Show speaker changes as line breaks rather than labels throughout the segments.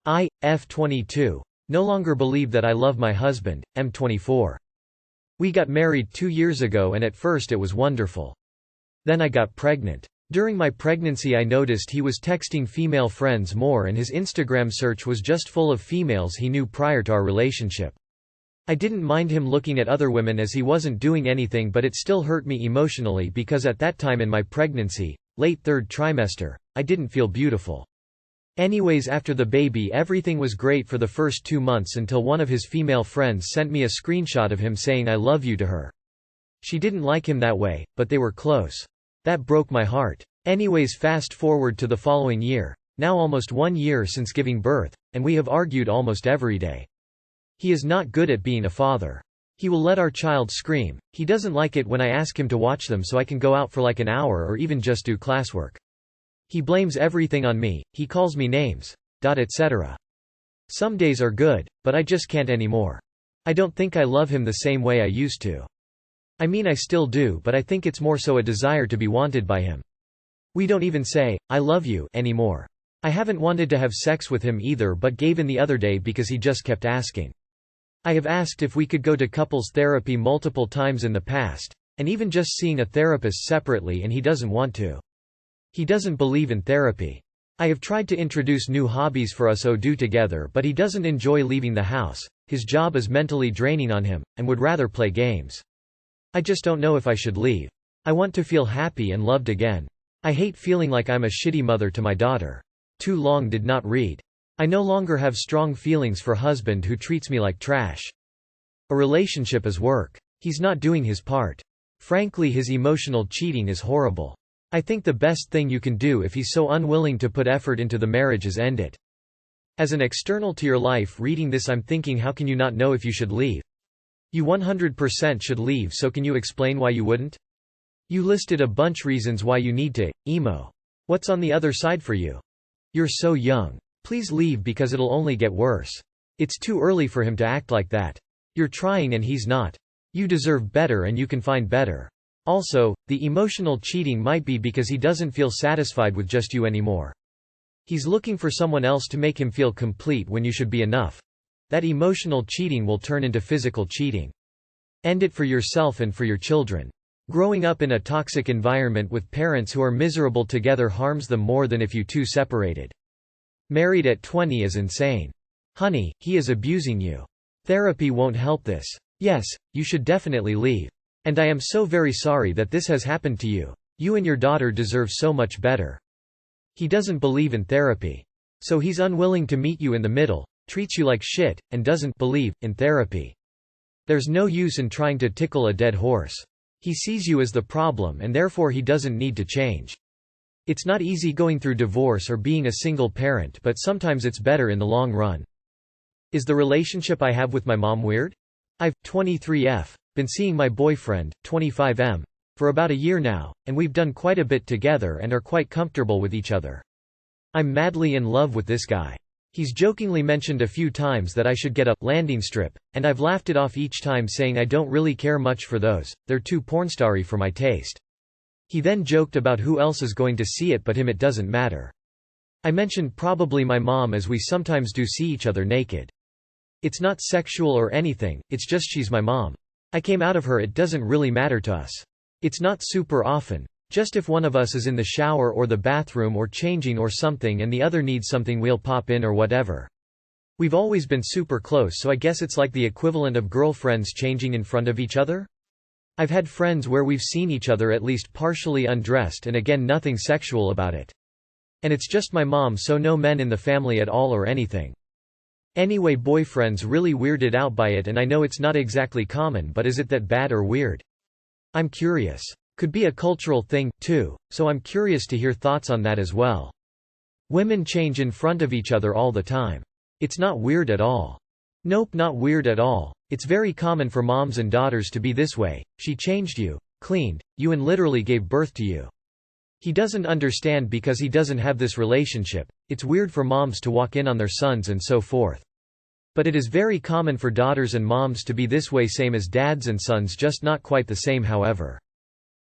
F22. No longer believe that I love my husband, M24. We got married 2 years ago and at first it was wonderful. Then I got pregnant. During my pregnancy I noticed he was texting female friends more and his Instagram search was just full of females he knew prior to our relationship. I didn't mind him looking at other women as he wasn't doing anything, but it still hurt me emotionally because at that time in my pregnancy, late 3rd trimester, I didn't feel beautiful. Anyways, after the baby everything was great for the first 2 months until one of his female friends sent me a screenshot of him saying I love you to her. She didn't like him that way, but they were close. That broke my heart. Anyways, fast forward to the following year, now almost 1 year since giving birth, and we have argued almost every day. He is not good at being a father. He will let our child scream. He doesn't like it when I ask him to watch them so I can go out for like an hour or even just do classwork. He blames everything on me, he calls me names, etc. Some days are good, but I just can't anymore. I don't think I love him the same way I used to. I mean I still do, but I think it's more so a desire to be wanted by him. We don't even say, I love you, anymore. I haven't wanted to have sex with him either but gave in the other day because he just kept asking. I have asked if we could go to couples therapy multiple times in the past, and even just seeing a therapist separately, and he doesn't want to. He doesn't believe in therapy. I have tried to introduce new hobbies for us to do together, but he doesn't enjoy leaving the house, his job is mentally draining on him, and would rather play games. I just don't know if I should leave. I want to feel happy and loved again. I hate feeling like I'm a shitty mother to my daughter. Too long did not read. I no longer have strong feelings for husband who treats me like trash. A relationship is work. He's not doing his part. Frankly, his emotional cheating is horrible. I think the best thing you can do if he's so unwilling to put effort into the marriage is end it. As an external to your life reading this, I'm thinking, how can you not know if you should leave? You 100% should leave, so can you explain why you wouldn't? You listed a bunch reasons why you need to, emo. What's on the other side for you? You're so young. Please leave because it'll only get worse. It's too early for him to act like that. You're trying and he's not. You deserve better and you can find better. Also, the emotional cheating might be because he doesn't feel satisfied with just you anymore. He's looking for someone else to make him feel complete when you should be enough. That emotional cheating will turn into physical cheating. End it for yourself and for your children. Growing up in a toxic environment with parents who are miserable together harms them more than if you two separated. Married at 20 is insane. Honey, he is abusing you. Therapy won't help this. Yes, you should definitely leave. And I am so very sorry that this has happened to you. You and your daughter deserve so much better. He doesn't believe in therapy. So he's unwilling to meet you in the middle, treats you like shit, and doesn't believe in therapy. There's no use in trying to tickle a dead horse. He sees you as the problem and therefore he doesn't need to change. It's not easy going through divorce or being a single parent, but sometimes it's better in the long run. Is the relationship I have with my mom weird? I've, 23F, been seeing my boyfriend, 25M, for about a year now, and we've done quite a bit together and are quite comfortable with each other. I'm madly in love with this guy. He's jokingly mentioned a few times that I should get a landing strip, and I've laughed it off each time saying I don't really care much for those, they're too pornstarry for my taste. He then joked about who else is going to see it but him. It doesn't matter. I mentioned probably my mom as we sometimes do see each other naked. It's not sexual or anything, it's just she's my mom. I came out of her, it doesn't really matter to us. It's not super often. Just if one of us is in the shower or the bathroom or changing or something and the other needs something, we'll pop in or whatever. We've always been super close, so I guess it's like the equivalent of girlfriends changing in front of each other? I've had friends where we've seen each other at least partially undressed and again nothing sexual about it. And it's just my mom, so no men in the family at all or anything. Anyway, boyfriend's really weirded out by it and I know it's not exactly common, but is it that bad or weird? I'm curious. Could be a cultural thing, too, so I'm curious to hear thoughts on that as well. Women change in front of each other all the time. It's not weird at all. Nope, not weird at all. It's very common for moms and daughters to be this way. She changed you, cleaned you and literally gave birth to you. He doesn't understand because he doesn't have this relationship. It's weird for moms to walk in on their sons and so forth. But it is very common for daughters and moms to be this way, same as dads and sons, just not quite the same. However,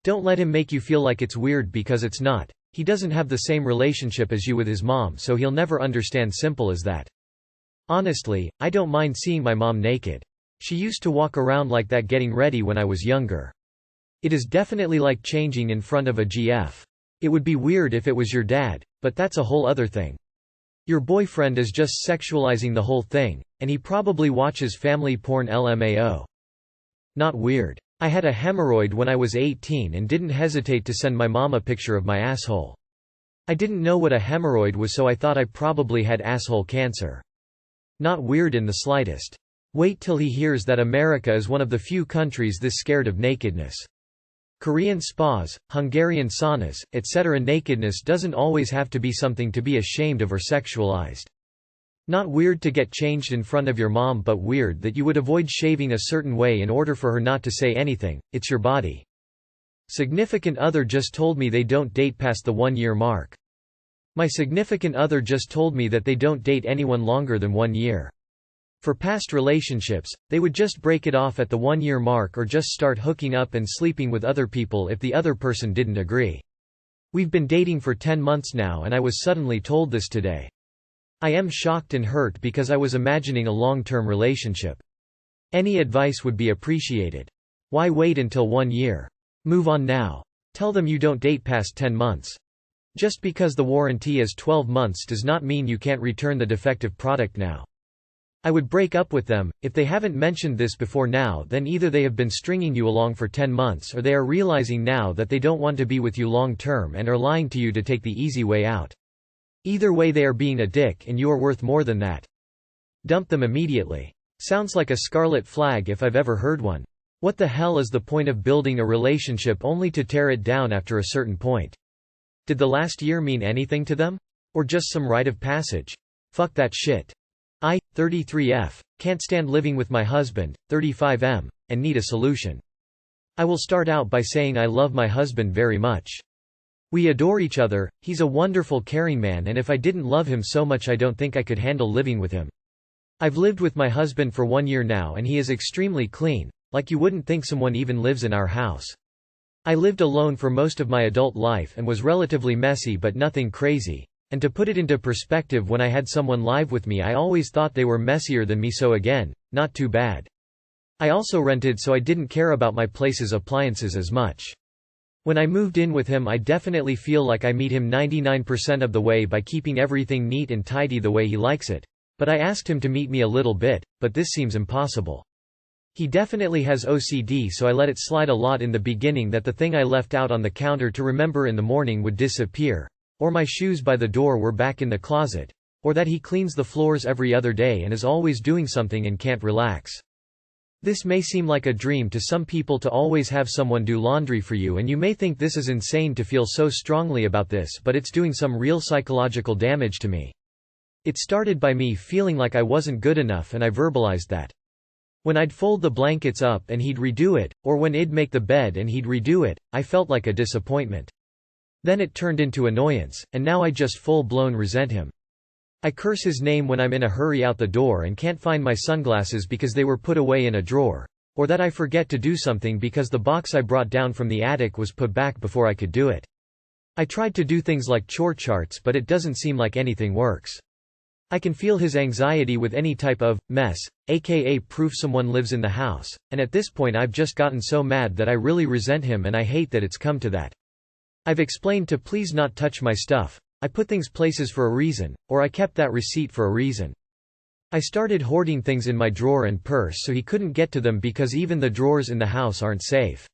don't let him make you feel like it's weird because it's not. He doesn't have the same relationship as you with his mom, so he'll never understand. Simple as that. Honestly, I don't mind seeing my mom naked. She used to walk around like that getting ready when I was younger. It is definitely like changing in front of a GF. It would be weird if it was your dad, but that's a whole other thing. Your boyfriend is just sexualizing the whole thing, and he probably watches family porn LMAO. Not weird. I had a hemorrhoid when I was 18 and didn't hesitate to send my mom a picture of my asshole. I didn't know what a hemorrhoid was, so I thought I probably had asshole cancer. Not weird in the slightest. Wait till he hears that America is one of the few countries this scared of nakedness. Korean spas, Hungarian saunas, etc. Nakedness doesn't always have to be something to be ashamed of or sexualized. Not weird to get changed in front of your mom, but weird that you would avoid shaving a certain way in order for her not to say anything. It's your body. Significant other just told me they don't date past the 1-year mark. My significant other just told me that they don't date anyone longer than 1 year. For past relationships, they would just break it off at the 1-year mark or just start hooking up and sleeping with other people if the other person didn't agree. We've been dating for 10 months now and I was suddenly told this today. I am shocked and hurt because I was imagining a long-term relationship. Any advice would be appreciated. Why wait until 1 year? Move on now. Tell them you don't date past 10 months. Just because the warranty is 12 months does not mean you can't return the defective product now. I would break up with them. If they haven't mentioned this before now, then either they have been stringing you along for 10 months or they are realizing now that they don't want to be with you long term and are lying to you to take the easy way out. Either way, they are being a dick and you are worth more than that. Dump them immediately. Sounds like a scarlet flag if I've ever heard one. What the hell is the point of building a relationship only to tear it down after a certain point? Did the last year mean anything to them? Or just some rite of passage? Fuck that shit. I, 33F, can't stand living with my husband, 35M, and need a solution. I will start out by saying I love my husband very much. We adore each other, he's a wonderful caring man, and if I didn't love him so much I don't think I could handle living with him. I've lived with my husband for 1 year now and he is extremely clean, like you wouldn't think someone even lives in our house. I lived alone for most of my adult life and was relatively messy but nothing crazy, and to put it into perspective, when I had someone live with me I always thought they were messier than me, so again, not too bad. I also rented, so I didn't care about my place's appliances as much. When I moved in with him I definitely feel like I meet him 99% of the way by keeping everything neat and tidy the way he likes it, but I asked him to meet me a little bit, but this seems impossible. He definitely has OCD, so I let it slide a lot in the beginning that the thing I left out on the counter to remember in the morning would disappear, or my shoes by the door were back in the closet, or that he cleans the floors every other day and is always doing something and can't relax. This may seem like a dream to some people to always have someone do laundry for you, and you may think this is insane to feel so strongly about this, but it's doing some real psychological damage to me. It started by me feeling like I wasn't good enough, and I verbalized that. When I'd fold the blankets up and he'd redo it, or when I'd make the bed and he'd redo it, I felt like a disappointment. Then it turned into annoyance, and now I just full-blown resent him. I curse his name when I'm in a hurry out the door and can't find my sunglasses because they were put away in a drawer, or that I forget to do something because the box I brought down from the attic was put back before I could do it. I tried to do things like chore charts, but it doesn't seem like anything works. I can feel his anxiety with any type of mess, aka proof someone lives in the house, and at this point I've just gotten so mad that I really resent him, and I hate that it's come to that. I've explained to please not touch my stuff. I put things places for a reason, or I kept that receipt for a reason. I started hoarding things in my drawer and purse so he couldn't get to them because even the drawers in the house aren't safe.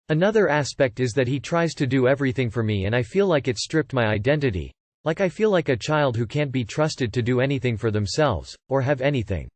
Another aspect is that he tries to do everything for me and I feel like it stripped my identity. Like I feel like a child who can't be trusted to do anything for themselves, or have anything.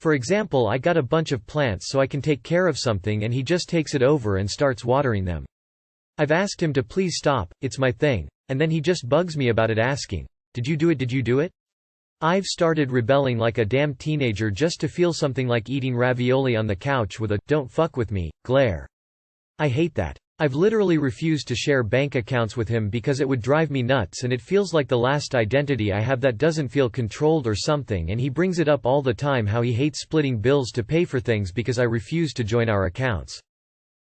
For example, I got a bunch of plants so I can take care of something and he just takes it over and starts watering them. I've asked him to please stop, it's my thing, and then he just bugs me about it asking, "Did you do it? Did you do it?" I've started rebelling like a damn teenager just to feel something like eating ravioli on the couch with a "don't fuck with me" glare. I hate that. I've literally refused to share bank accounts with him because it would drive me nuts, and it feels like the last identity I have that doesn't feel controlled or something, and he brings it up all the time how he hates splitting bills to pay for things because I refuse to join our accounts.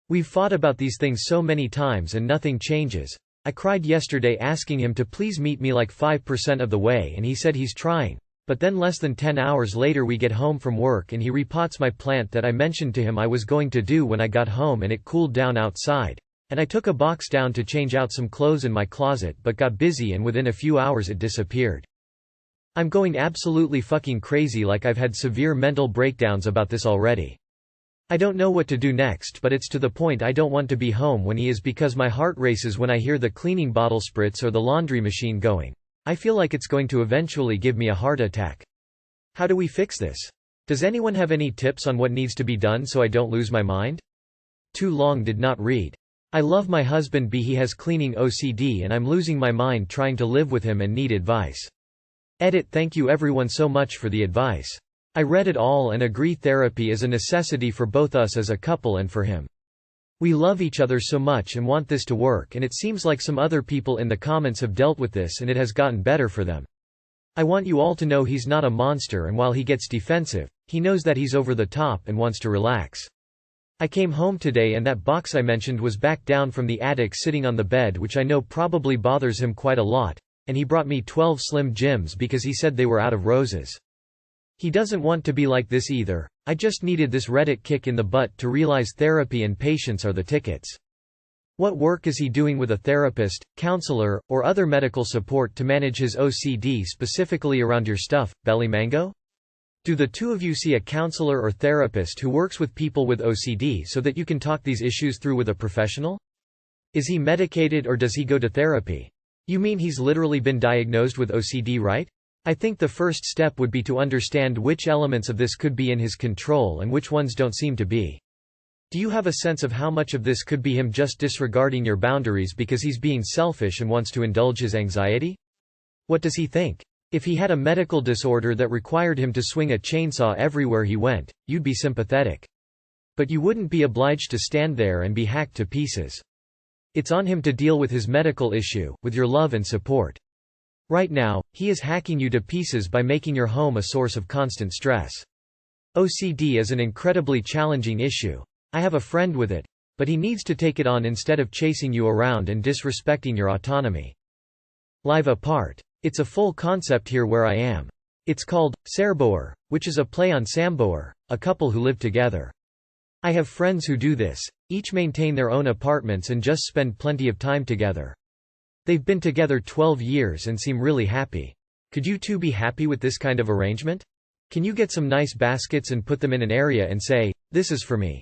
We've fought about these things so many times and nothing changes. I cried yesterday asking him to please meet me like 5% of the way and he said he's trying, But then less than 10 hours later we get home from work and he repots my plant that I mentioned to him I was going to do when I got home, and it cooled down outside. And I took a box down to change out some clothes in my closet but got busy and within a few hours it disappeared. I'm going absolutely fucking crazy, like I've had severe mental breakdowns about this already. I don't know what to do next, but it's to the point I don't want to be home when he is because my heart races when I hear the cleaning bottle spritz or the laundry machine going. I feel like it's going to eventually give me a heart attack. How do we fix this? Does anyone have any tips on what needs to be done so I don't lose my mind? Too long did not read. I love my husband, but he has cleaning OCD and I'm losing my mind trying to live with him and need advice. Edit. Thank you everyone so much for the advice. I read it all and agree therapy is a necessity for both us as a couple and for him. We love each other so much and want this to work, and it seems like some other people in the comments have dealt with this and it has gotten better for them. I want you all to know he's not a monster, and while he gets defensive, he knows that he's over the top and wants to relax. I came home today and that box I mentioned was back down from the attic sitting on the bed, which I know probably bothers him quite a lot, and he brought me 12 Slim Jims because he said they were out of roses. He doesn't want to be like this either. I just needed this Reddit kick in the butt to realize therapy and patience are the tickets. What work is he doing with a therapist, counselor, or other medical support to manage his OCD, specifically around your stuff, Belly Mango? Do the two of you see a counselor or therapist who works with people with OCD so that you can talk these issues through with a professional? Is he medicated or does he go to therapy? You mean he's literally been diagnosed with OCD, right? I think the first step would be to understand which elements of this could be in his control and which ones don't seem to be. Do you have a sense of how much of this could be him just disregarding your boundaries because he's being selfish and wants to indulge his anxiety? What does he think? If he had a medical disorder that required him to swing a chainsaw everywhere he went, you'd be sympathetic. But you wouldn't be obliged to stand there and be hacked to pieces. It's on him to deal with his medical issue, with your love and support. Right now, he is hacking you to pieces by making your home a source of constant stress. OCD is an incredibly challenging issue. I have a friend with it, but he needs to take it on instead of chasing you around and disrespecting your autonomy. Live apart. It's a full concept here where I am. It's called Særboer, which is a play on samboer, a couple who live together. I have friends who do this, each maintain their own apartments and just spend plenty of time together. They've been together 12 years and seem really happy. Could you two be happy with this kind of arrangement? Can you get some nice baskets and put them in an area and say, "This is for me.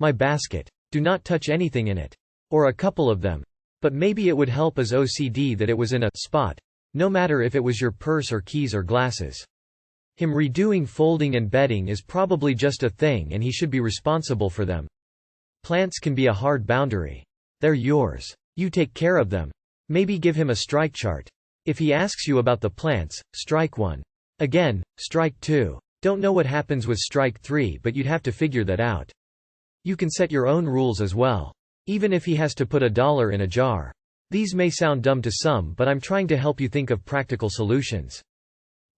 My basket. Do not touch anything in it." Or a couple of them. But maybe it would help as OCD that it was in a spot, no matter if it was your purse or keys or glasses. Him redoing folding and bedding is probably just a thing and he should be responsible for them. Plants can be a hard boundary. They're yours. You take care of them. Maybe give him a strike chart. If he asks you about the plants, strike 1. Again, strike 2. Don't know what happens with strike 3, but you'd have to figure that out. You can set your own rules as well. Even if he has to put $1 in a jar. These may sound dumb to some, but I'm trying to help you think of practical solutions.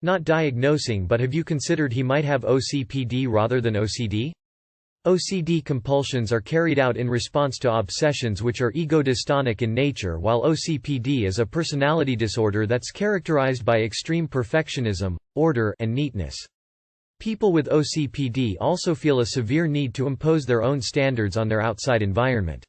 Not diagnosing, but have you considered he might have OCPD rather than OCD? OCD compulsions are carried out in response to obsessions which are ego-dystonic in nature, while OCPD is a personality disorder that's characterized by extreme perfectionism, order, and neatness. People with OCPD also feel a severe need to impose their own standards on their outside environment.